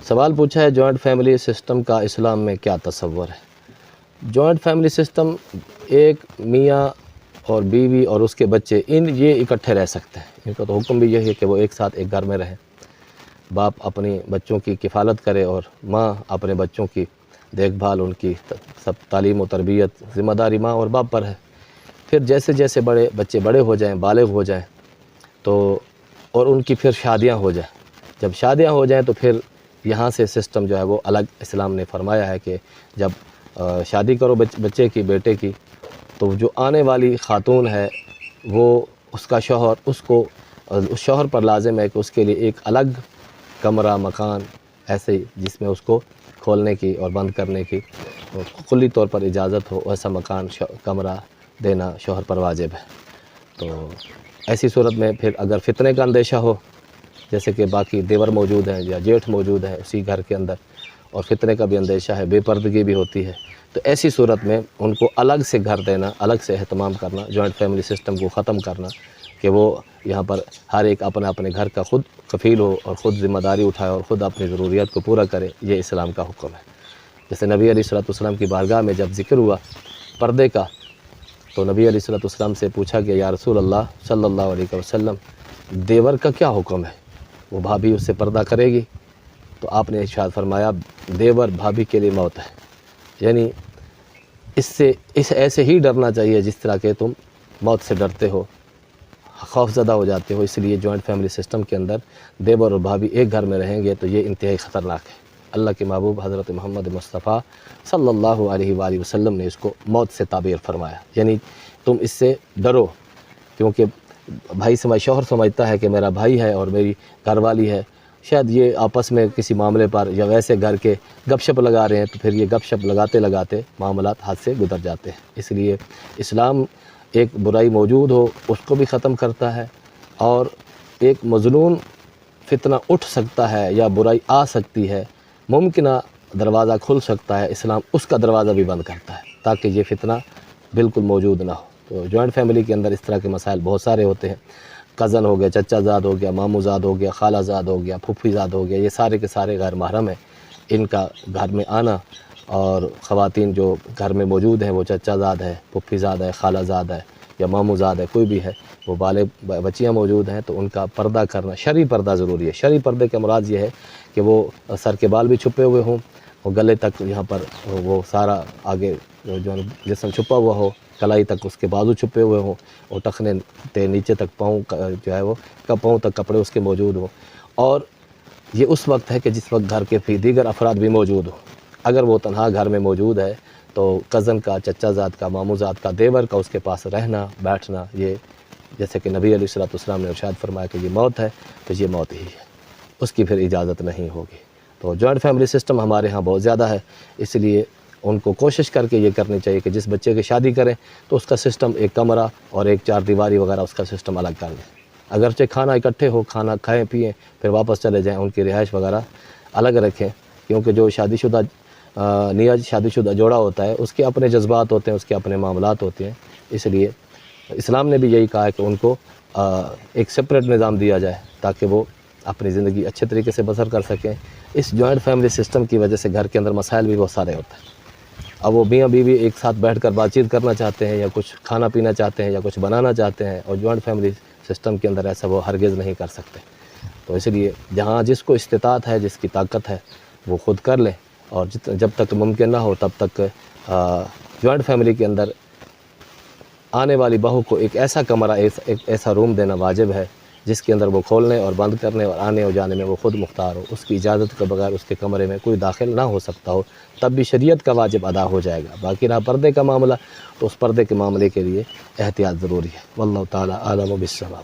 سوال پوچھا ہے جوائنٹ فیملی سسٹم کا اسلام میں کیا تصور ہے؟ جوائنٹ فیملی سسٹم ایک میاں اور بیوی اور اس کے بچے یہ اکٹھے رہ سکتے ہیں۔ ان کا تو حکم بھی یہی ہے کہ وہ ایک ساتھ ایک گھر میں رہیں، باپ اپنی بچوں کی کفالت کرے اور ماں اپنے بچوں کی دیکھ بھال، ان کی سب تعلیم و تربیت ذمہ داری ماں اور باپ پر ہے۔ پھر جیسے جیسے بچے بڑے ہو جائیں، بالغ ہو جائیں تو اور ان کی پھر شادیاں ہو جائیں، جب شادیاں ہو جائیں تو پھر یہاں سے سسٹم جو ہے وہ الگ اسلام نے فرمایا ہے کہ جب شادی کرو بچے کی، بیٹے کی، تو جو آنے والی خاتون ہے وہ اس کا شوہر اس شوہر پر لازم ہے کہ اس کے لیے ایک الگ کمرہ، مکان ایسے جس میں اس کو کھولنے کی اور بند کرنے کی کلی طور پر اجازت ہو، ایسا مکان کمرہ دینا شوہر پر واجب ہے۔ تو ایسی صورت میں پھر اگر فتنے کا اندیشہ ہو، جیسے کہ باقی دیور موجود ہیں یا جیٹھ موجود ہے اسی گھر کے اندر اور فتنے کا بھی اندیشہ ہے، بے پردگی بھی ہوتی ہے، تو ایسی صورت میں ان کو الگ سے گھر دینا، الگ سے اہتمام کرنا، جوائنٹ فیملی سسٹم کو ختم کرنا کہ وہ یہاں پر ہر ایک اپنے گھر کا خود کفیل ہو اور خود ذمہ داری اٹھائے اور خود اپنی ضروریات کو پورا کرے، یہ اسلام کا حکم ہے۔ جیسے نبی علیہ السلام کی بارگاہ میں جب ذکر ہوا پردے کا تو نبی علیہ السلام سے پوچھا کہ یا رسول اللہ صلی اللہ علیہ وسلم، دیور کا کیا حکم ہے؟ وہ بھابھی اس سے پردہ کرے گی؟ تو آپ نے ارشاد فرمایا دیور بھابھی کے لیے موت ہے، یعنی اس ایسے ہی ڈرنا چاہیے جس طرح کہ تم موت سے ڈرتے ہو، خوف زدہ ہو جاتے ہو۔ اس لیے جوائنٹ فیملی سسٹم کے اندر دیور اور بھابھی ایک گھر میں رہیں گے تو یہ انتہائی خطرناک ہے۔ اللہ کے محبوب حضرت محمد مصطفیٰ صلی اللہ علیہ وآلہ وسلم نے اس کو موت سے تعبیر فرمایا، یعنی تم اس سے ڈرو، کیونکہ بھائی شوہر سمجھتا ہے کہ میرا بھائی ہے اور میری گھر والی ہے، شاید یہ آپس میں کسی معاملے پر یا ویسے گھر کے گپ شپ لگا رہے ہیں تو پھر یہ گپ شپ لگاتے لگاتے معاملات ہاتھ سے گزر جاتے ہیں۔ اس لیے اسلام ایک برائی موجود ہو اس کو بھی ختم کرتا ہے، اور ایک مظنون فتنہ اٹھ سکتا ہے یا برائی آ سکتی ہے، ممکنہ دروازہ کھل سکتا ہے، اسلام اس کا دروازہ بھی بند کرتا ہے تاکہ یہ فتنہ بالکل موجود نہ ہو۔ تو جوائنٹ فیملی کے اندر اس طرح کے مسائل بہت سارے ہوتے ہیں، کزن ہو گیا، چچا زاد ہو گیا، ماموں زاد ہو گیا، خالہ زاد ہو گیا، پھوپھی زاد ہو گیا، یہ سارے کے سارے غیر محرم ہیں، ان کا گھر میں آنا، اور خواتین جو گھر میں موجود ہیں وہ چچا زاد ہے، پھوپھی زاد ہے، خالہ زاد ہے یا ماموں زاد ہے، کوئی بھی ہے، وہ بالغ بچیاں موجود ہیں تو ان کا پردہ کرنا، شرعی پردہ ضروری ہے۔ شرعی پردے کا مراد یہ ہے کہ وہ سر کے بال بھی چھپے ہوئے ہوں، وہ گلے تک یہاں پر وہ سارا آگے جو جسم چھپا ہوا ہو، کلائی تک اس کے بازو چھپے ہوئے ہوں، اور ٹخنے تے نیچے تک پاؤں جو ہے وہ پاؤں تک کپڑے اس کے موجود ہوں، اور یہ اس وقت ہے کہ جس وقت گھر کے دیگر افراد بھی موجود ہوں۔ اگر وہ تنہا گھر میں موجود ہے تو کزن کا، چچا زاد کا، ماموں زاد کا، دیور کا اس کے پاس رہنا بیٹھنا، یہ جیسے کہ نبی علیہ السلام نے ارشاد فرمایا کہ یہ موت ہے تو یہ موت ہی ہے، اس کی پھر اجازت نہیں ہوگی۔ تو جوائنٹ فیملی سسٹم ہمارے ہاں بہت زیادہ ہے، اس لیے ان کو کوشش کر کے یہ کرنی چاہیے کہ جس بچے کی شادی کریں تو اس کا سسٹم ایک کمرہ اور ایک چار دیواری وغیرہ اس کا سسٹم الگ کر دیں، اگرچہ کھانا اکٹھے ہو، کھانا کھائیں پئیں پھر واپس چلے جائیں، ان کی رہائش وغیرہ الگ رکھیں، کیونکہ جو شادی شدہ جوڑا ہوتا ہے اس کے اپنے جذبات ہوتے ہیں، اس کے اپنے معاملات ہوتے ہیں، اس لیے اسلام نے بھی یہی کہا ہے کہ ان کو ایک سپریٹ نظام دیا جائے تاکہ وہ اپنی زندگی اچھے طریقے سے بسر کر سکیں۔ اس جوائنٹ فیملی سسٹم کی وجہ سے گھر کے اندر مسائل بھی بہت سارے ہوتے ہیں۔ اب وہ میاں بیوی ایک ساتھ بیٹھ کر بات چیت کرنا چاہتے ہیں یا کچھ کھانا پینا چاہتے ہیں یا کچھ بنانا چاہتے ہیں، اور جوائنٹ فیملی سسٹم کے اندر ایسا وہ ہرگز نہیں کر سکتے۔ تو اس لیے جہاں جس کو استطاعت ہے، جس کی طاقت ہے، وہ خود کر لیں، اور جب تک ممکن نہ ہو تب تک جوائنٹ فیملی کے اندر آنے والی بہو کو ایک ایسا کمرہ، ایک ایسا روم دینا واجب ہے جس کے اندر وہ کھولنے اور بند کرنے اور آنے اور جانے میں وہ خود مختار ہو، اس کی اجازت کے بغیر اس کے کمرے میں کوئی داخل نہ ہو سکتا ہو، تب بھی شریعت کا واجب ادا ہو جائے گا۔ باقی رہا پردے کا معاملہ تو اس پردے کے معاملے کے لیے احتیاط ضروری ہے۔ واللہ تعالی اعلم بالصواب۔